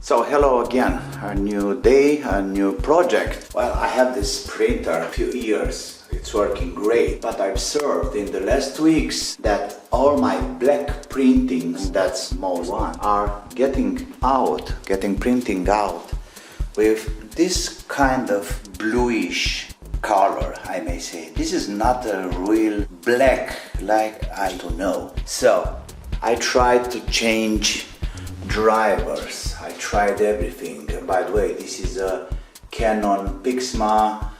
So hello again, a new day, a new project. Well, I have this printer a few years. It's working great, but I observed in the last weeks that all my black printings, that's most one, are getting printing out with this kind of bluish color, I may say. This is not a real black like I don't know. So I tried to change drivers. I tried everything. By the way, this is a Canon Pixma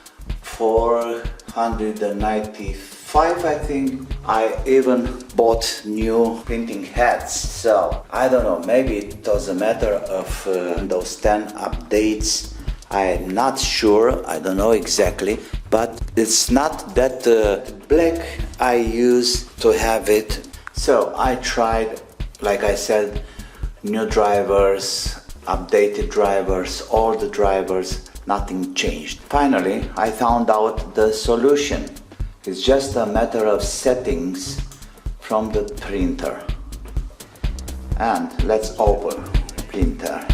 495, I think. I even bought new printing heads. So I don't know, maybe it was a matter of Windows 10 updates. I'm not sure, I don't know exactly, but it's not that black I used to have it. So I tried, like I said, new drivers, updated drivers, all the drivers, nothing changed. Finally, I found out the solution. It's just a matter of settings from the printer. And let's open printer.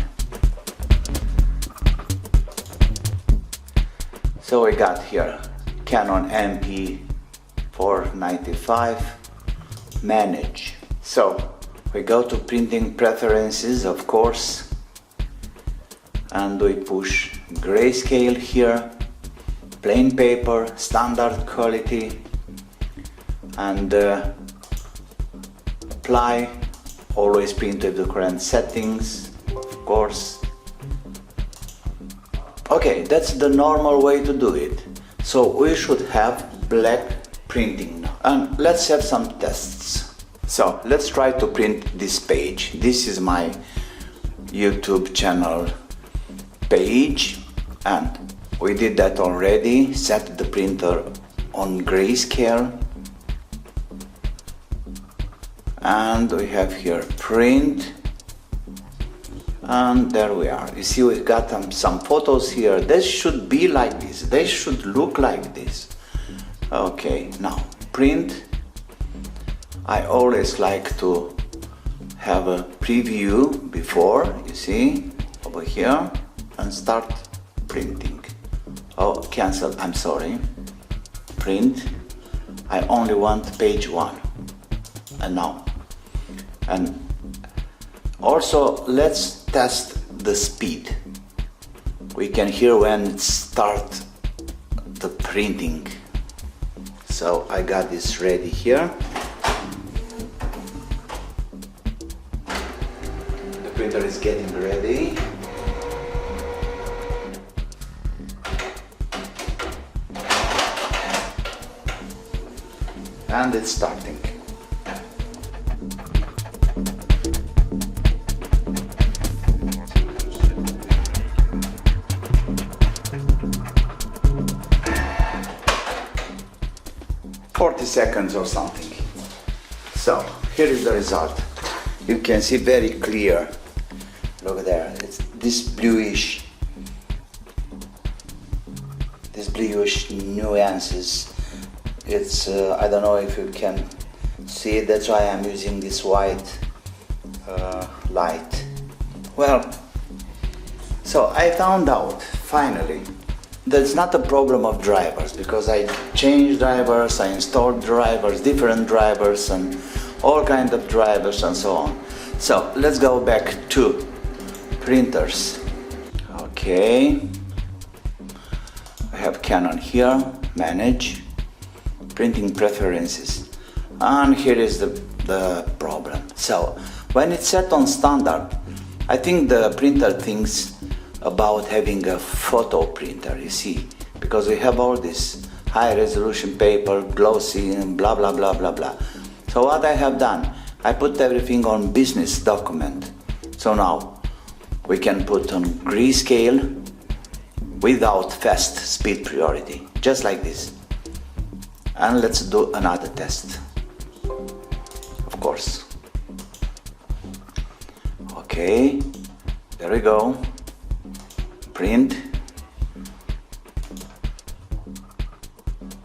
So we got here Canon MP 495, manage. So we go to printing preferences, of course, and we push grayscale here, plain paper, standard quality, and apply, always print with the current settings, of course. Okay, that's the normal way to do it. So we should have black printing now. And let's have some tests. So let's try to print this page. This is my YouTube channel page, and we did that already. Set the printer on grayscale, and we have here print, and there we are. You see, we've got some photos here. This should be like this. They should look like this. Okay, now print. I always like to have a preview before, you see, over here, and start printing. Oh, cancel, I'm sorry. Print. I only want page 1. And now. And also, let's test the speed. We can hear when it starts the printing. So I got this ready here. The printer is getting ready. And it's starting. Seconds or something. So here is the result. You can see very clear. Look there. It's this bluish nuances. It's I don't know if you can see it. That's why I'm using this white light. Well, so I found out finally that's not a problem of drivers, because I changed drivers, I installed drivers, different drivers, and all kinds of drivers and so on. So let's go back to printers. Okay, I have Canon here, manage, printing preferences, and here is the problem. So when it's set on standard, I think the printer thinks about having a photo printer, you see, because we have all this high resolution paper, glossy, and blah blah blah blah blah. So what I have done, I put everything on business document. So now we can put on grayscale without fast speed priority, just like this. And let's do another test, of course. Okay, there we go. Print,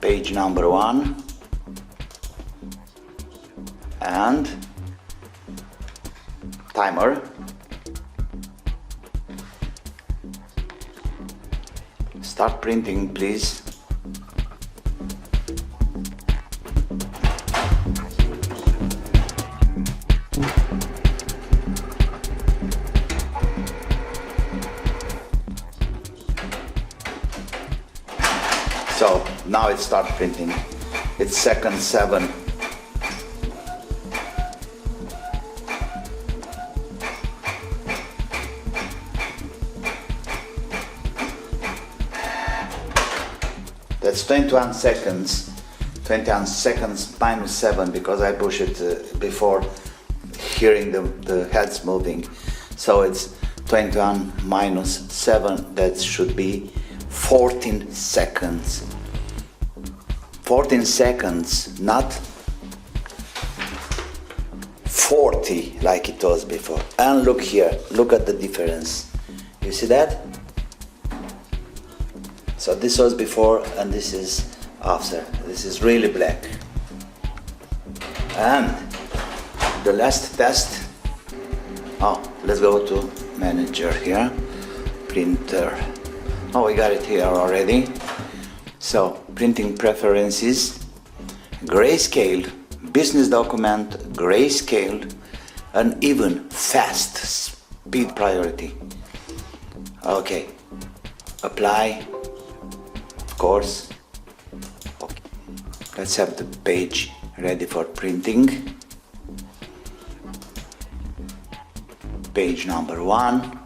page number 1, and timer, Start printing, please. So now it starts printing. It's second 7. That's 21 seconds. 21 seconds minus 7 because I push it before hearing the heads moving. So it's 21 minus 7. That should be 14 seconds. 14 seconds, not 40 like it was before. And look here, look at the difference. You see that? So this was before and this is after. This is really black. And the last test. Oh, let's go to manager here. Printer. Oh, we got it here already. So, printing preferences, grayscale, business document, grayscale, and even fast, speed priority. Okay, apply, of course. Okay. Let's have the page ready for printing. Page number 1,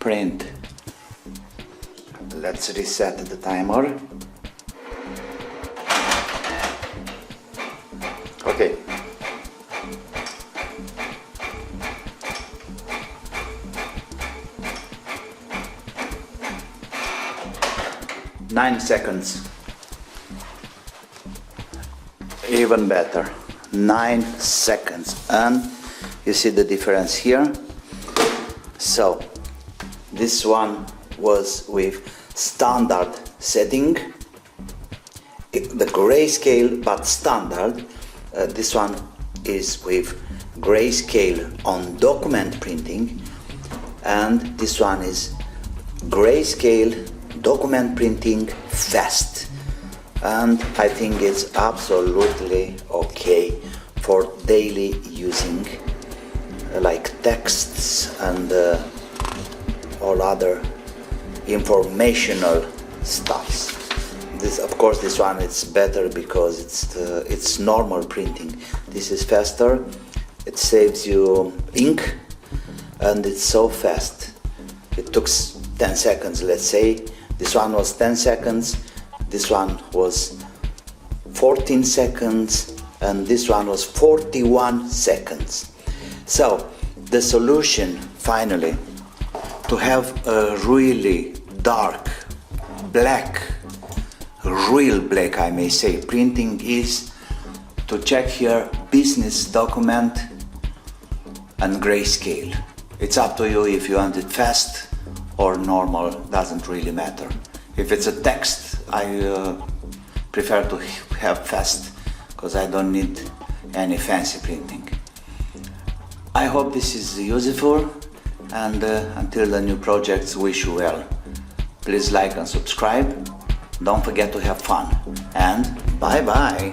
print. Let's reset the timer. Okay. Nine seconds. Even better. 9 seconds. And you see the difference here. So this one was with standard setting, the grayscale but standard. This one is with grayscale on document printing, and this one is grayscale document printing fast. And I think it's absolutely okay for daily using, like texts and all other informational stuffs. This, of course, this one it's better because it's normal printing. This is faster. It saves you ink, and it's so fast. It took 10 seconds, let's say. This one was 10 seconds. This one was 14 seconds, and this one was 41 seconds. So the solution finally to have a really dark, black, real black, I may say, printing is to check here business document and grayscale. It's up to you if you want it fast or normal, doesn't really matter. If it's a text, I prefer to have fast because I don't need any fancy printing. I hope this is useful, and until the new projects, wish you well. Please like and subscribe. Don't forget to have fun, and bye bye.